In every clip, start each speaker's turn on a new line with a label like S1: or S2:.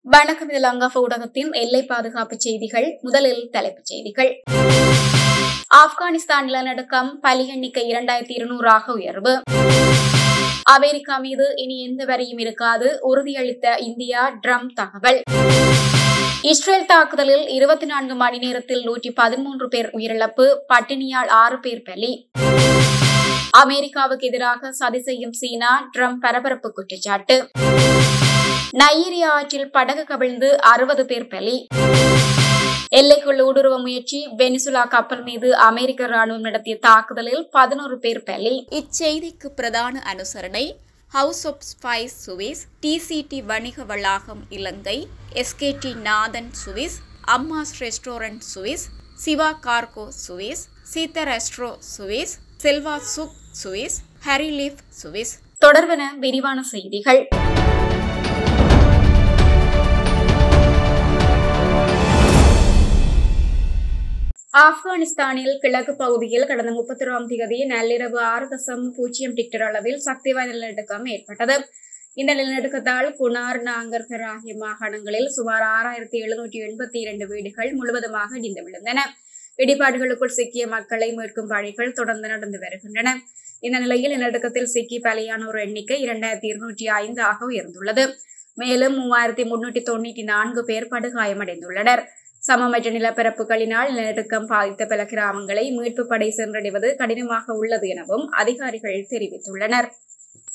S1: வணக்கம். இது லங்காஃப் ஊடகத்தின் எல்லை பாதுகாப்பு செய்திகள். முதலில் தலைப்புச் செய்திகள். ஆப்கானிஸ்தான் நிலநடுக்கம், பலி எண்ணிக்கை 2200 உயர்வு. அமெரிக்கா மீது இனி எந்த வரியும் இருக்காது, உறுதியளித்த இந்தியா. ட்ரம்ப் தகவல். இஸ்ரேல் தாக்குதலில் 24 மணி நேரத்தில் 113 பேர் உயிரிழப்பு, பட்டினியால் 6 பேர் பலி. அமெரிக்காவுக்கு எதிராக சதி செய்யும் சீனா, ட்ரம்ப் பரபரப்பு குற்றச்சாட்டு. நைஜீரியா ஆற்றில் படகு கவிழ்ந்து 60 பேர் பலி. எல்லைக்குள் ஊடுருவ முயற்சி, வெனிசுலா கப்பல் மீது அமெரிக்க ராணுவம் நடத்திய தாக்குதலில் 11 பேர் பலி. இச்செய்திக்கு பிரதான அனுசரணை ஹவுஸ் ஆப் ஸ்பைஸ் சுவிஸ், டிசிடி வணிக வளாகம் இலங்கை, SKD Nathan Swiss, Amma's restaurant Swiss, Siva cargo Swiss, Seetha resto Swiss, Selva சுக் சுவிஸ், ஹரிலீஃப் சுவிஸ். தொடர்வன விரிவான செய்திகள். ஆப்கானிஸ்தானில் கிழக்கு பகுதியில் கடந்த 31ஆம் தேதி நள்ளிரவு 6.0 ரிக்டர் அளவில் சக்தி வாய்ந்த நிலநடுக்கம் ஏற்பட்டது. இந்த நிலநடுக்கத்தால் குனார், நாங்கர்கர் ஆகிய மாகாணங்களில் சுமார் 6782 வீடுகள் முழுவதுமாக இடிந்து விழுந்தன. இடிபாடுகளுக்குள் சிக்கிய மக்களை மீட்கும் பணிகள் தொடர்ந்து நடந்து வருகின்றன. இந்த நிலையில் நிலநடுக்கத்தில் சிக்கி பலியானோர் எண்ணிக்கை 2205 உயர்ந்துள்ளது. மேலும் 3394 பேர் படுகாயமடைந்துள்ளனர். சமமற்ற நிலப்பரப்புகளினால் நிலநடுக்கம் பாதித்த பல கிராமங்களை மீட்பு படை சென்றடைவது கடினமாக உள்ளது எனவும் அதிகாரிகள் தெரிவித்துள்ளனர்.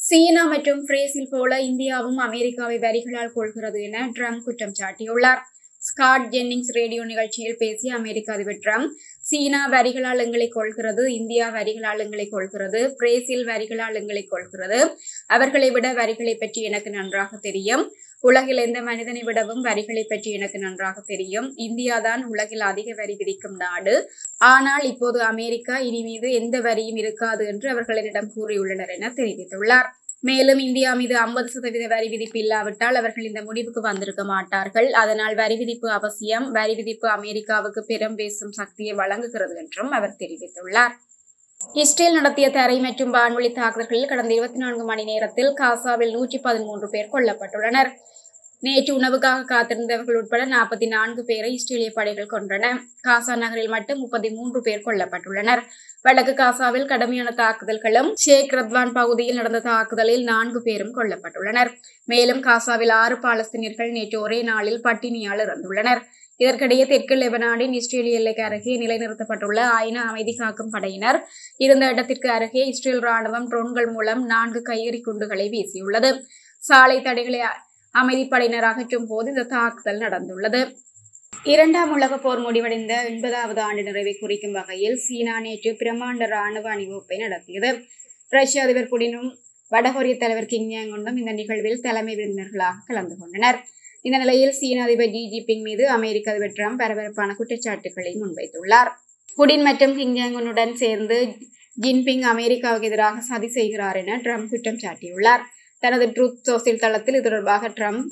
S1: சீனா மற்றும் பிரேசில் போல இந்தியாவும் அமெரிக்காவை வரிகளால் கொள்கிறது என ட்ரம்ப் குற்றம் சாட்டியுள்ளார். ஸ்காட் ஜென்னிங்ஸ் ரேடியோ நிகழ்ச்சியில் பேசிய அமெரிக்க அதிபர் ட்ரம்ப், சீனா வரிகளால் எங்களை கொள்கிறது, இந்தியா வரிகளால் எங்களை கொள்கிறது, பிரேசில் வரிகளால் எங்களை கொள்கிறது. அவர்களை விட வரிகளை பற்றி எனக்கு நன்றாக தெரியும். உலகில் எந்த மனிதனை விடவும் வரிகளை பற்றி எனக்கு நன்றாக தெரியும். இந்தியாதான் உலகில் அதிக வரி விதிக்கும் நாடு. ஆனால் இப்போது அமெரிக்கா இனி மீது எந்த வரியும் இருக்காது என்று அவர்கள் என்னிடம் கூறியுள்ளனர் என தெரிவித்துள்ளார். மேலும் இந்தியா மீது 50% வரி விதிப்பு இல்லாவிட்டால் அவர்கள் இந்த முடிவுக்கு வந்திருக்க மாட்டார்கள். அதனால் வரி விதிப்பு அவசியம். வரி விதிப்பு அமெரிக்காவுக்கு பெரும் பேசும் சக்தியை வழங்குகிறது என்றும் அவர் தெரிவித்துள்ளார். இஸ்ரேல் நடத்திய தரை மற்றும் வான்வழி தாக்குதல்களில் கடந்த 24 மணி நேரத்தில் காசாவில் 113 பேர் கொல்லப்பட்டுள்ளனர். நேற்று உணவுக்காக காத்திருந்தவர்கள் உட்பட 44 பேரை இஸ்ரேலிய படைகள் கொன்றன. காசா நகரில் மட்டும் 33 பேர் கொல்லப்பட்டுள்ளனர். வடக்கு காசாவில் கடுமையான தாக்குதல்களும், ஷேக் ரத்வான் பகுதியில் நடந்த தாக்குதலில் 4 பேரும் கொல்லப்பட்டுள்ளனர். மேலும் காசாவில் 6 பாலஸ்தீனியர்கள் நேற்று ஒரே நாளில் பட்டினியால் இறந்துள்ளனர். இதற்கிடையே தெற்கு லெபனானின் இஸ்ரேலிய எல்லைக்கு அருகே நிலைநிறுத்தப்பட்டுள்ள ஐநா அமைதி காக்கும் படையினர் இருந்த இடத்திற்கு அருகே இஸ்ரேல் ராணுவம் ட்ரோன்கள் மூலம் 4 கையெறி குண்டுகளை வீசியுள்ளது. சாலை தடைகளை அமைதிப்படையினர் அகற்றும் போது இந்த தாக்குதல் நடந்துள்ளது. 2ஆம் உலகப் போர் முடிவடைந்த 80வது ஆண்டு நிறைவை குறிக்கும் வகையில் சீனா நேற்று பிரமாண்ட ராணுவ அணிவகுப்பை நடத்தியது. ரஷ்ய அதிபர் புடினும் வடகொரிய தலைவர் கிம் ஜாங் உன்னும் இந்த நிகழ்வில் தலைமை விருந்தினர்களாக கலந்து கொண்டனர். இந்த நிலையில் சீன அதிபர் ஜி ஜின்பிங் மீது அமெரிக்க அதிபர் ட்ரம்ப் பரபரப்பான குற்றச்சாட்டுகளை முன்வைத்துள்ளார். புடின் மற்றும் கிம் ஜாங் உன்னுடன் சேர்ந்து ஜின்பிங் அமெரிக்காவுக்கு எதிராக சதி செய்கிறார் என ட்ரம்ப் குற்றம் சாட்டியுள்ளார். தனது ட்ரூத் சோசியல் தளத்தில் இது தொடர்பாக ட்ரம்ப்,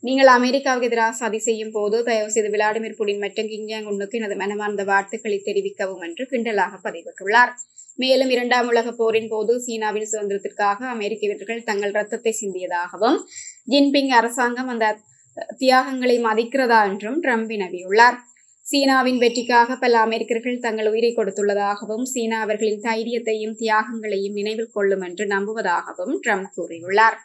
S1: நீங்கள் அமெரிக்காவுக்கு எதிராக சதி செய்யும் போது தயவு செய்து விளாடிமிர் புடின் மற்றும் கிம் ஜாங் உன்னுக்கு எனது மனமார்ந்த வாழ்த்துக்களை தெரிவிக்கவும் என்று கிண்டலாக பதிவிட்டுள்ளார். மேலும் 2ஆம் உலக போரின் போது சீனாவின் சுதந்திரத்திற்காக அமெரிக்க வீரர்கள் தங்கள் ரத்தத்தை சிந்தியதாகவும் ஜின்பிங் அரசாங்கம் அந்த தியாகங்களை மதிக்கிறதா என்றும் ட்ரம்ப் வினவியுள்ளார். சீனாவின் வெற்றிக்காக பல அமெரிக்கர்கள் தங்கள் உயிரை கொடுத்துள்ளதாகவும் சீனா அவர்களின் தைரியத்தையும் தியாகங்களையும் நினைவில் கொள்ளும் என்று நம்புவதாகவும் ட்ரம்ப் கூறியுள்ளார்.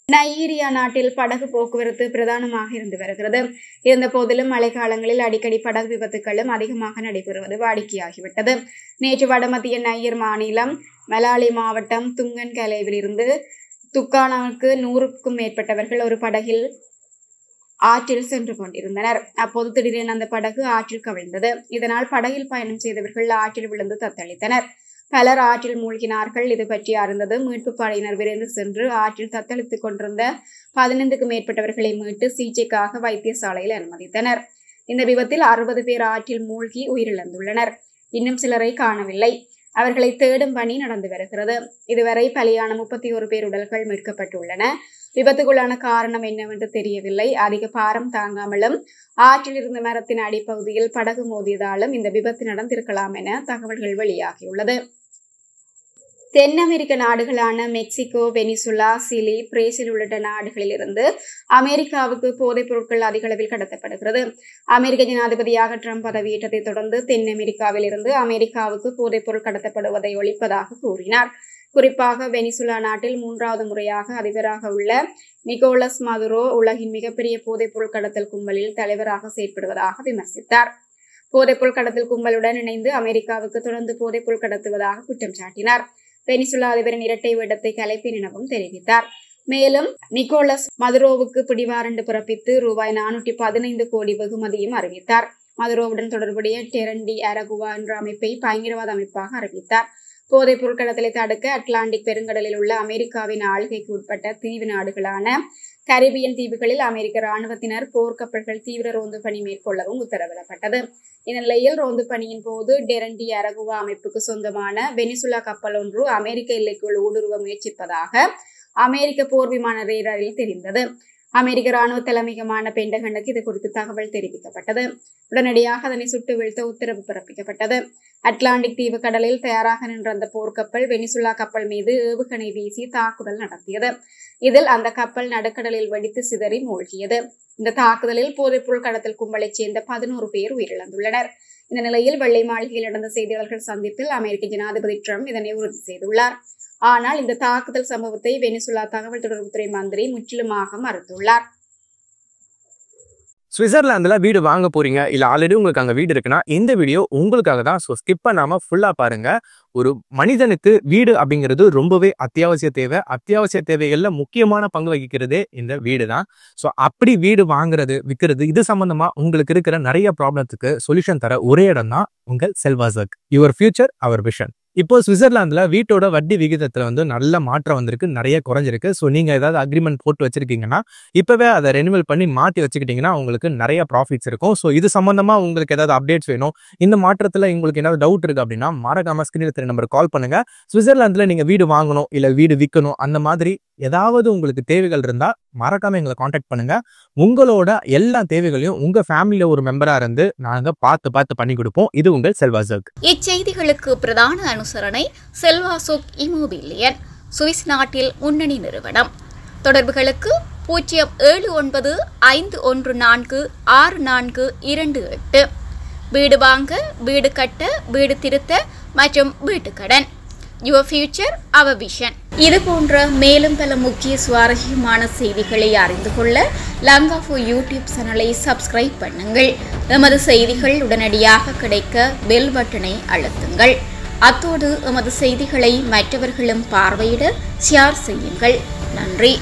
S1: நைஜீரியா நாட்டில் படகு போக்குவரத்து பிரதானமாக இருந்து வருகிறது. இருந்த போதிலும் மழைக்காலங்களில் அடிக்கடி படகு விபத்துகளும் அதிகமாக நடைபெறுவது வாடிக்கையாகிவிட்டது. நேற்று வடமத்திய நையர் மாநிலம் மலாலி மாவட்டம் துங்கன் கலேவில் இருந்து துக்கானாவுக்கு 100க்கும் மேற்பட்டவர்கள் ஒரு படகில் ஆற்றில் சென்று கொண்டிருந்தனர். அப்போது திடீரென அந்த படகு ஆற்றில் கவிழ்ந்தது. இதனால் படகில் பயணம் செய்தவர்கள் ஆற்றில் விழுந்து தத்தளித்தனர். பலர் ஆற்றில் மூழ்கினார்கள். இது பற்றி அறிந்தது மீட்பு படையினர் விரைந்து சென்று ஆற்றில் தத்தளித்துக் கொண்டிருந்த 15க்கும் மேற்பட்டவர்களை மீட்டு சிகிச்சைக்காக வைத்தியசாலையில் அனுமதித்தனர். இந்த விபத்தில் 60 பேர் ஆற்றில் மூழ்கி உயிரிழந்துள்ளனர். இன்னும் சிலரை காணவில்லை. அவர்களை தேடும் பணி நடந்து வருகிறது. இதுவரை பலியான 31 பேர் உடல்கள் மீட்கப்பட்டுள்ளன. விபத்துக்குள்ளான காரணம் என்னவென்று தெரியவில்லை. அதிக பாரம் தாங்காமலும் ஆற்றில் இருந்த மரத்தின் அடிப்பகுதியில் படகு மோதியதாலும் இந்த விபத்து நடந்திருக்கலாம் என தகவல்கள் வெளியாகியுள்ளது. தென் அமெரிக்க நாடுகளான மெக்சிகோ, வெனிசுலா, சிலி, பிரேசில் உள்ளிட்ட நாடுகளில் இருந்து அமெரிக்காவுக்கு போதைப் பொருட்கள் அதிக அளவில் கடத்தப்படுகிறது. அமெரிக்க ஜனாதிபதியாக ட்ரம்ப் பதவியேற்றதை தொடர்ந்து தென் அமெரிக்காவில் இருந்து அமெரிக்காவுக்கு போதைப் பொருள் கடத்தப்படுவதை ஒழிப்பதாக கூறினார். குறிப்பாக வெனிசுலா நாட்டில் 3வது முறையாக அதிபராக உள்ள நிக்கோலஸ் மதுரோ உலகின் மிகப்பெரிய போதைப் பொருள் கடத்தல் கும்பலில் தலைவராக செயற்படுவதாக விமர்சித்தார். போதைப்பொருள் கடத்தல் கும்பலுடன் இணைந்து அமெரிக்காவுக்கு தொடர்ந்து போதைப்பொருள் கடத்துவதாக குற்றம் சாட்டினார். வெனிசுலா அதிபரின் இரட்டை வேடத்தை கலைப்பேன் எனவும் தெரிவித்தார். மேலும் நிக்கோலஸ் மதுரோவுக்கு பிடிவாரண்டு பிறப்பித்து ரூபாய் 415 கோடி வெகுமதியும் அறிவித்தார். மதுரோவுடன் தொடர்புடைய டெரண்டி அரகுவா என்ற அமைப்பை பயங்கரவாத அமைப்பாக அறிவித்தார். போதைப் பொருள் கடத்தலை தடுக்க அட்லாண்டிக் பெருங்கடலில் உள்ள அமெரிக்காவின் ஆளுகைக்கு உட்பட்ட தீவு நாடுகளான கரிபியன் தீவுகளில் அமெரிக்க ராணுவத்தினர் போர்க்கப்பல்கள் தீவிர ரோந்து பணி மேற்கொள்ளவும் உத்தரவிடப்பட்டது. இந்த நிலையில் ரோந்து பணியின் போது டெரண்டி அரகுவா அமைப்புக்கு சொந்தமான வெனிசுலா கப்பல் ஒன்று அமெரிக்க எல்லைக்குள் ஊடுருவ முயற்சிப்பதாக அமெரிக்க போர் விமான ரேடாரில் தெரிந்தது. அமெரிக்க ராணுவ தலைமையகமான பென்டகனுக்கு இது குறித்து தகவல் தெரிவிக்கப்பட்டது. உடனடியாக அதனை சுட்டு வீழ்த்த உத்தரவு பிறப்பிக்கப்பட்டது. அட்லாண்டிக் தீவு கடலில் தயாராக நின்ற அந்த போர்க்கப்பல் வெனிசுலா கப்பல் மீது ஏவுகணை வீசி தாக்குதல் நடத்தியது. இதில் அந்த கப்பல் நடுக்கடலில் வெடித்து சிதறி மூழ்கியது. இந்த தாக்குதலில் போதைப்பொருள் கடத்தல் கும்பலைச் சேர்ந்த 11 பேர் உயிரிழந்துள்ளனர். இந்த நிலையில் வெள்ளை மாளிகையில் நடந்த செய்தியாளர்கள் சந்திப்பில் அமெரிக்க ஜனாதிபதி ட்ரம்ப் இதனை உறுதி செய்துள்ளார். ஆனால் இந்த தாக்குதல் சம்பவத்தை வெனிசுலா தகவல் தொடர்புத்துறை மந்திரி முற்றிலுமாக மறுத்துள்ளார்.
S2: சுவிட்சர்லாந்துல வீடு வாங்க போறீங்க, இல்ல ஆல்ரெடி உங்களுக்கு அங்க வீடு இருக்குன்னா இந்த வீடியோ உங்களுக்காக தான். ஸோ ஸ்கிப் பண்ணாம ஃபுல்லா பாருங்க. ஒரு மனிதனுக்கு வீடு அப்படிங்கிறது ரொம்பவே அத்தியாவசிய தேவை. அத்தியாவசிய தேவைகள்ல முக்கியமான பங்கு வகிக்கிறதே இந்த வீடு தான். ஸோ அப்படி வீடு வாங்குறது, விற்கிறது, இது சம்பந்தமா உங்களுக்கு இருக்கிற நிறைய ப்ராப்ளத்துக்கு சொல்யூஷன் தர ஒரே இடம் தான் உங்கள் செல்வாசக். Your future our vision. இப்போ சுவிட்சர்லாந்துல வீட்டோட வட்டி விகிதத்துல நல்ல மாற்றம் வந்திருக்கு, நிறைய குறைஞ்சிருக்கு. ஸோ நீங்க ஏதாவது அக்ரிமெண்ட் போட்டு வச்சிருக்கீங்கன்னா இப்பவே அதை ரெனிவல் பண்ணி மாற்றி வச்சுக்கிட்டீங்கன்னா உங்களுக்கு நிறைய ப்ராஃபிட்ஸ் இருக்கும். ஸோ இது சம்பந்தமா உங்களுக்கு ஏதாவது அப்டேட்ஸ் வேணும், இந்த மாற்றத்துல உங்களுக்கு ஏதாவது டவுட் இருக்கு அப்படின்னா மறக்காம ஸ்கிரீன்ல தெரிய நம்பருக்கு கால் பண்ணுங்க. சுவிட்சர்லாந்துல நீங்க வீடு வாங்கணும், இல்ல வீடு விற்கணும், அந்த மாதிரி ஏதாவது உங்களுக்கு தேவைகள் இருந்தா மறக்காம எங்களை கான்டாக்ட் பண்ணுங்க. உங்களோட எல்லா தேவைகளையும் உங்க ஃபேமிலியில ஒரு மெம்பரா இருந்து நாங்க பார்த்து பண்ணி கொடுப்போம். இது உங்கள் செல்வாசக்.
S3: இச்செய்திகளுக்கு பிரதான அனுசரணை செல்வாசோக் இமோபிலியன், சுவிஸ் நாட்டில் முன்னணி நிறுவனம். தொடர்புகளுக்கு 07951146428. வீடு வாங்க, வீடு கட்ட, வீடு திருத்த மற்றும் வீட்டுக்கடன். Your future our vision. இது போன்ற மேலும் பல முக்கிய சுவாரஸ்யமான செய்திகளை அறிந்து கொள்ள லங்காஃபோ யூடியூப் சேனலை சப்ஸ்கிரைப் பண்ணுங்கள். எமது செய்திகள் உடனடியாக கிடைக்க பெல் பட்டனை அழுத்துங்கள். அத்தோடு எமது செய்திகளை மற்றவர்களும் பார்வையிட ஷேர் செய்யுங்கள். நன்றி.